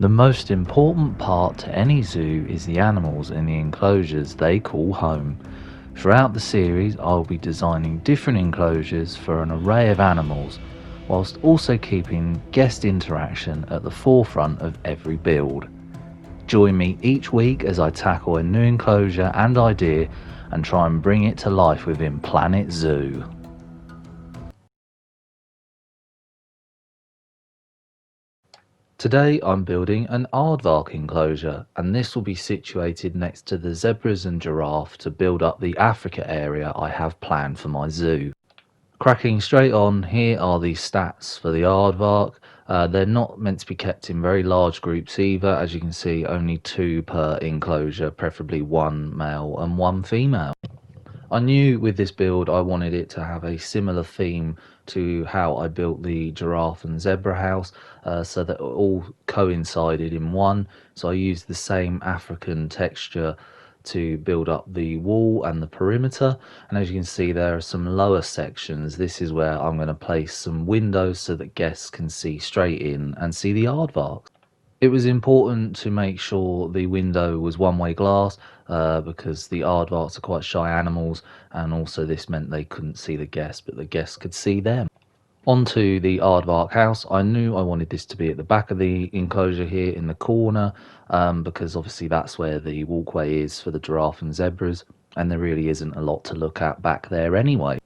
The most important part to any zoo is the animals in the enclosures they call home. Throughout the series, I'll be designing different enclosures for an array of animals, whilst also keeping guest interaction at the forefront of every build. Join me each week as I tackle a new enclosure and idea and try and bring it to life within Planet Zoo. Today I'm building an aardvark enclosure, and this will be situated next to the zebras and giraffe to build up the Africa area I have planned for my zoo. Cracking straight on, here are the stats for the aardvark. They're not meant to be kept in very large groups either. As you can see, only two per enclosure, preferably one male and one female. I knew with this build I wanted it to have a similar theme to how I built the giraffe and zebra house, so that it all coincided in one. So I used the same African texture to build up the wall and the perimeter, and as you can see there are some lower sections. This is where I'm going to place some windows so that guests can see straight in and see the aardvark. It was important to make sure the window was one-way glass, because the aardvarks are quite shy animals, and also this meant they couldn't see the guests, but the guests could see them. Onto the aardvark house. I knew I wanted this to be at the back of the enclosure here in the corner, because obviously that's where the walkway is for the giraffe and zebras, and there really isn't a lot to look at back there anyway.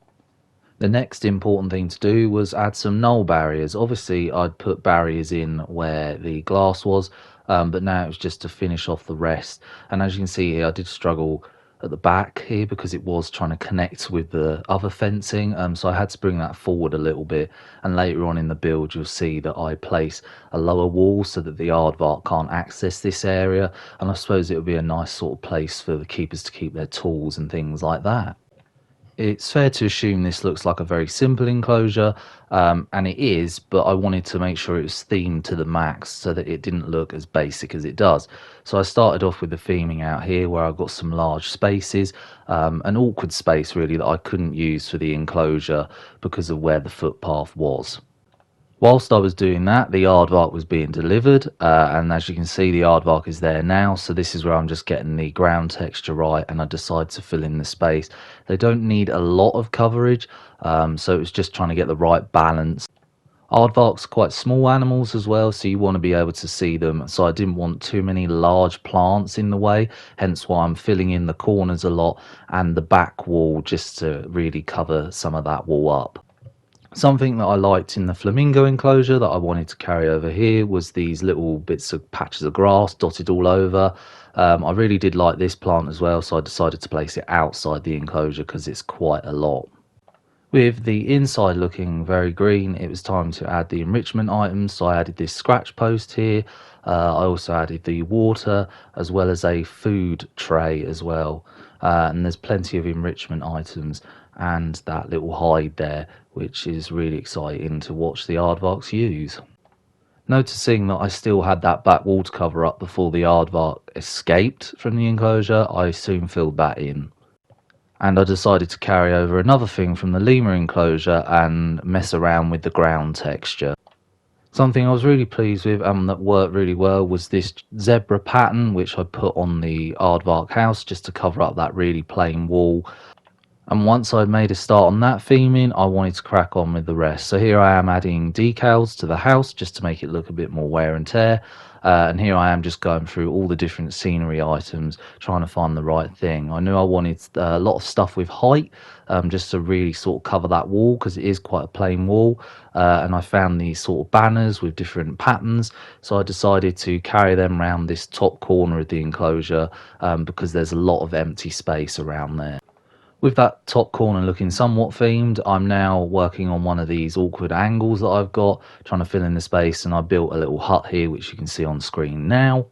The next important thing to do was add some null barriers. Obviously I'd put barriers in where the glass was, but now it was just to finish off the rest. And as you can see here, I did struggle at the back here because it was trying to connect with the other fencing, so I had to bring that forward a little bit. And later on in the build you'll see that I place a lower wall so that the aardvark can't access this area, and I suppose it would be a nice sort of place for the keepers to keep their tools and things like that. It's fair to assume this looks like a very simple enclosure, and it is, but I wanted to make sure it was themed to the max so that it didn't look as basic as it does. So I started off with the theming out here where I've got some large spaces, an awkward space really that I couldn't use for the enclosure because of where the footpath was. Whilst I was doing that, the aardvark was being delivered, and as you can see the aardvark is there now. So this is where I'm just getting the ground texture right, and I decide to fill in the space. They don't need a lot of coverage, so it was just trying to get the right balance. Aardvarks are quite small animals as well, so you want to be able to see them, so I didn't want too many large plants in the way, hence why I'm filling in the corners a lot and the back wall just to really cover some of that wall up. Something that I liked in the flamingo enclosure that I wanted to carry over here was these little bits of patches of grass dotted all over. I really did like this plant as well, so I decided to place it outside the enclosure because it's quite a lot. With the inside looking very green, it was time to add the enrichment items, so I added this scratch post here. I also added the water as well as a food tray as well, and there's plenty of enrichment items and that little hide there, which is really exciting to watch the aardvarks use. Noticing that I still had that back wall to cover up before the aardvark escaped from the enclosure, I soon filled that in. And I decided to carry over another thing from the lemur enclosure and mess around with the ground texture. Something I was really pleased with and that worked really well was this zebra pattern which I put on the aardvark house just to cover up that really plain wall. And once I'd made a start on that theming, I wanted to crack on with the rest. So here I am adding decals to the house just to make it look a bit more wear and tear. And here I am just going through all the different scenery items, trying to find the right thing. I knew I wanted a lot of stuff with height, just to really sort of cover that wall because it is quite a plain wall. And I found these sort of banners with different patterns. So I decided to carry them around this top corner of the enclosure, because there's a lot of empty space around there. With that top corner looking somewhat themed, I'm now working on one of these awkward angles that I've got, trying to fill in the space, and I built a little hut here which you can see on screen now.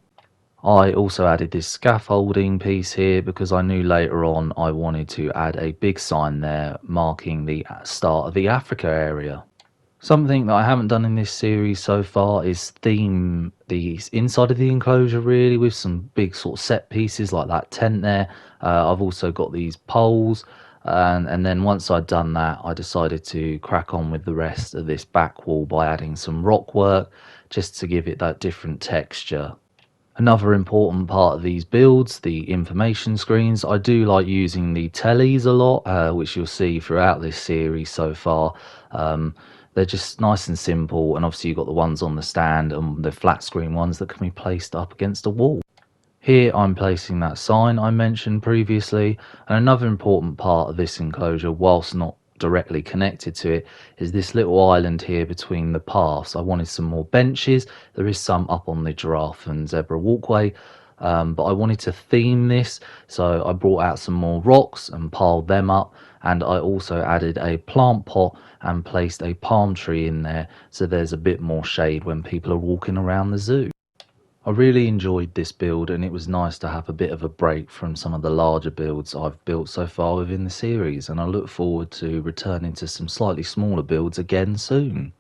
I also added this scaffolding piece here because I knew later on I wanted to add a big sign there marking the start of the Africa area. Something that I haven't done in this series so far is theme the inside of the enclosure really with some big sort of set pieces like that tent there. I've also got these poles, and then once I'd done that I decided to crack on with the rest of this back wall by adding some rock work just to give it that different texture. Another important part of these builds, the information screens. I do like using the tellies a lot, which you'll see throughout this series so far. Um, they're just nice and simple, and obviously you've got the ones on the stand and the flat screen ones that can be placed up against a wall. Here I'm placing that sign I mentioned previously, and another important part of this enclosure, whilst not directly connected to it, is this little island here between the paths. I wanted some more benches. There is some up on the giraffe and zebra walkway, but I wanted to theme this, so I brought out some more rocks and piled them up, and I also added a plant pot and placed a palm tree in there, so there's a bit more shade when people are walking around the zoo. I really enjoyed this build, and it was nice to have a bit of a break from some of the larger builds I've built so far within the series, and I look forward to returning to some slightly smaller builds again soon.